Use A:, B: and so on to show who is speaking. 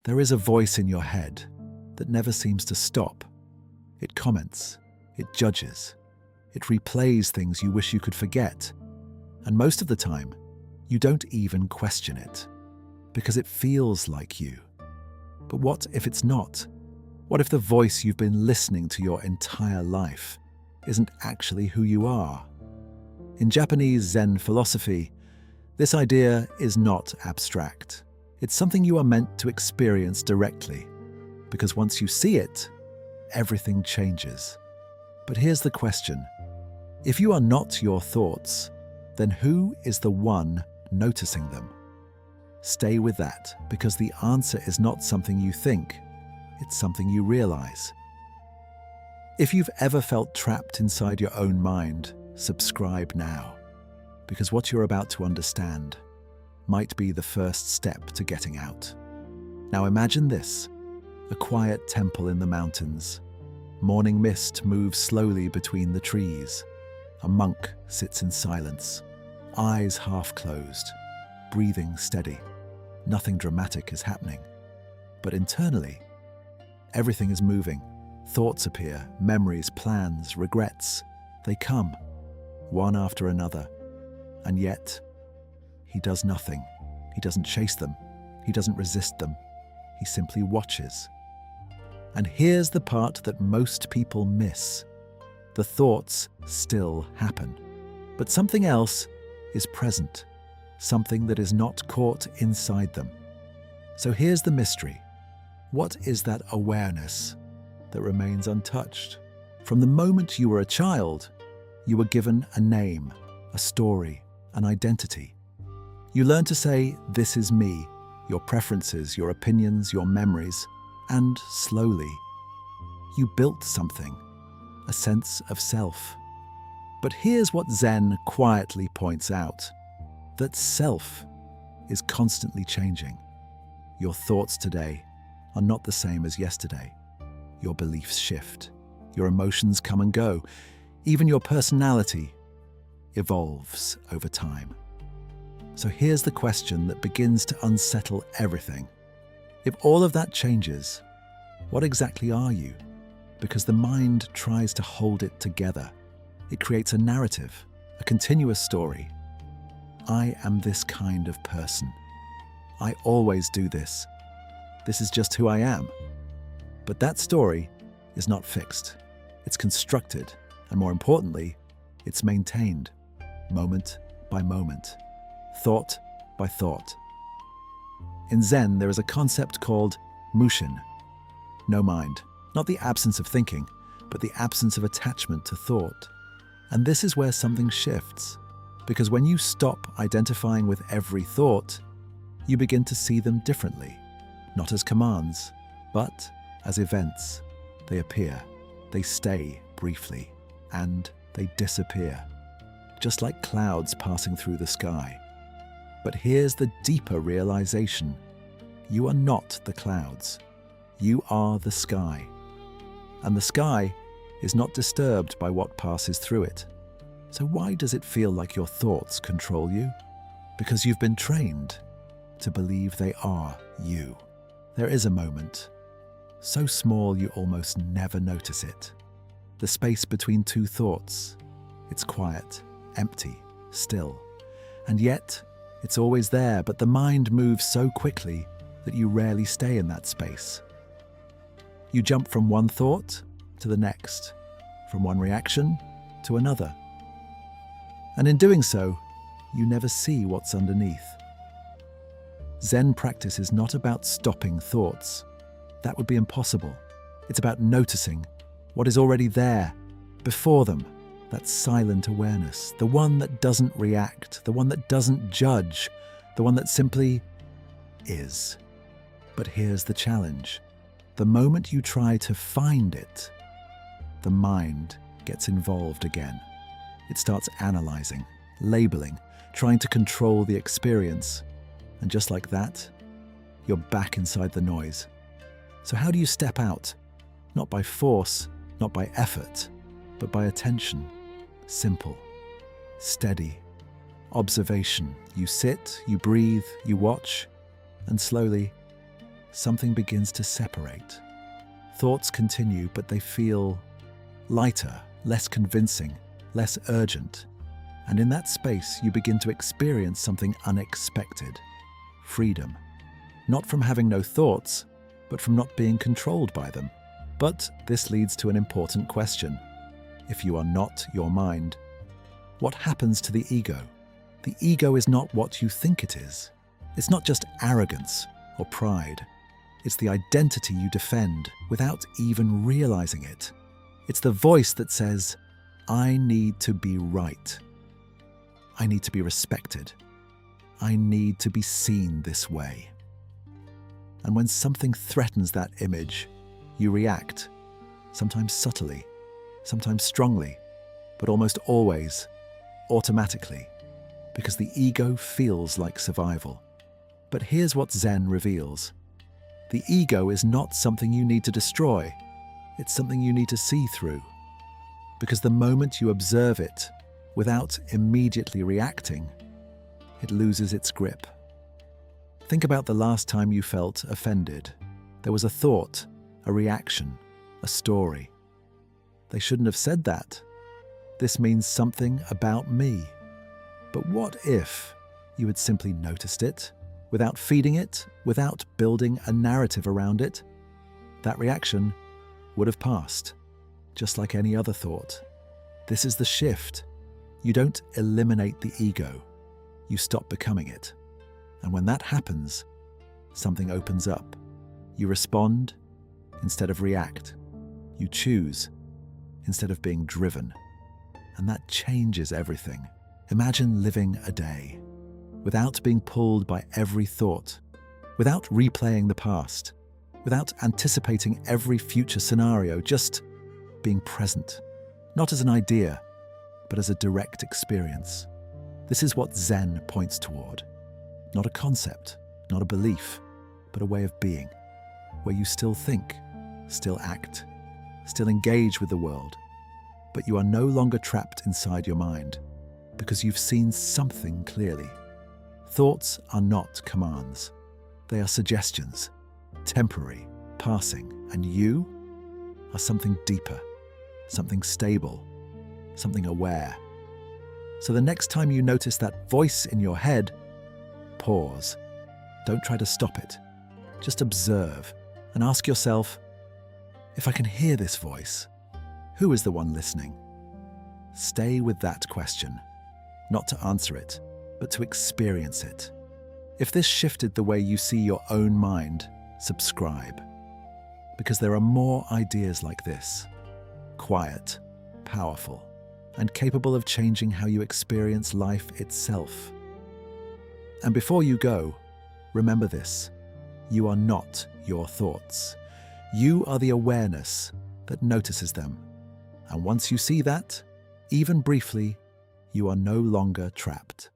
A: There is a voice in your head that never seems to stop. It comments, it judges, it replays things you wish you could forget. And most of the time, you don't even question it, because it feels like you. But what if it's not? What if the voice you've been listening to your entire life isn't actually who you are? In Japanese Zen philosophy, this idea is not abstract. It's something you are meant to experience directly, because once you see it, everything changes. But here's the question. If you are not your thoughts, then who is the one noticing them? Stay with that, because the answer is not something you think, it's something you realize. If you've ever felt trapped inside your own mind, subscribe now, because what you're about to understand might be the first step to getting out. Now imagine this, a quiet temple in the mountains. Morning mist moves slowly between the trees. A monk sits in silence, eyes half closed, breathing steady. Nothing dramatic is happening. But internally, everything is moving. Thoughts appear, memories, plans, regrets. They come, one after another. And yet, he does nothing. He doesn't chase them. He doesn't resist them. He simply watches. And here's the part that most people miss. The thoughts still happen. But something else is present. Something that is not caught inside them. So here's the mystery. What is that awareness that remains untouched? From the moment you were a child, you were given a name, a story, an identity. You learn to say, "This is me," your preferences, your opinions, your memories, and slowly, you built something, a sense of self. But here's what Zen quietly points out, that self is constantly changing. Your thoughts today are not the same as yesterday. Your beliefs shift, your emotions come and go, even your personality evolves over time. So here's the question that begins to unsettle everything. If all of that changes, what exactly are you? Because the mind tries to hold it together. It creates a narrative, a continuous story. I am this kind of person. I always do this. This is just who I am. But that story is not fixed. It's constructed, and more importantly, it's maintained, moment by moment, thought by thought. In Zen, there is a concept called mushin, no mind, not the absence of thinking, but the absence of attachment to thought. And this is where something shifts, because when you stop identifying with every thought, you begin to see them differently, not as commands, but as events. They appear, they stay briefly, and they disappear, just like clouds passing through the sky. But here's the deeper realization. You are not the clouds. You are the sky. And the sky is not disturbed by what passes through it. So why does it feel like your thoughts control you? Because you've been trained to believe they are you. There is a moment, so small you almost never notice it. The space between two thoughts. It's quiet, empty, still. And yet, it's always there, but the mind moves so quickly that you rarely stay in that space. You jump from one thought to the next, from one reaction to another. And in doing so, you never see what's underneath. Zen practice is not about stopping thoughts. That would be impossible. It's about noticing what is already there, before them. That silent awareness, the one that doesn't react, the one that doesn't judge, the one that simply is. But here's the challenge. The moment you try to find it, the mind gets involved again. It starts analyzing, labeling, trying to control the experience. And just like that, you're back inside the noise. So how do you step out? Not by force, not by effort, but by attention. Simple, steady, observation. You sit, you breathe, you watch, and slowly something begins to separate. Thoughts continue, but they feel lighter, less convincing, less urgent. And in that space, you begin to experience something unexpected: freedom. Not from having no thoughts, but from not being controlled by them. But this leads to an important question. If you are not your mind, what happens to the ego? The ego is not what you think it is. It's not just arrogance or pride. It's the identity you defend without even realizing it. It's the voice that says, I need to be right. I need to be respected. I need to be seen this way. And when something threatens that image, you react, sometimes subtly, sometimes strongly, but almost always automatically, because the ego feels like survival. But here's what Zen reveals. The ego is not something you need to destroy. It's something you need to see through. Because the moment you observe it without immediately reacting, it loses its grip. Think about the last time you felt offended. There was a thought, a reaction, a story. They shouldn't have said that. This means something about me. But what if you had simply noticed it, without feeding it, without building a narrative around it? That reaction would have passed, just like any other thought. This is the shift. You don't eliminate the ego. You stop becoming it. And when that happens, something opens up. You respond instead of react. You choose instead of being driven. And that changes everything. Imagine living a day without being pulled by every thought, without replaying the past, without anticipating every future scenario, just being present, not as an idea, but as a direct experience. This is what Zen points toward. Not a concept, not a belief, but a way of being, where you still think, still act, still engage with the world, but you are no longer trapped inside your mind, because you've seen something clearly. Thoughts are not commands. They are suggestions, temporary, passing, and you are something deeper, something stable, something aware. So the next time you notice that voice in your head, pause. Don't try to stop it. Just observe and ask yourself, if I can hear this voice, who is the one listening? Stay with that question, not to answer it, but to experience it. If this shifted the way you see your own mind, subscribe. Because there are more ideas like this, quiet, powerful, and capable of changing how you experience life itself. And before you go, remember this: you are not your thoughts. You are the awareness that notices them. And once you see that, even briefly, you are no longer trapped.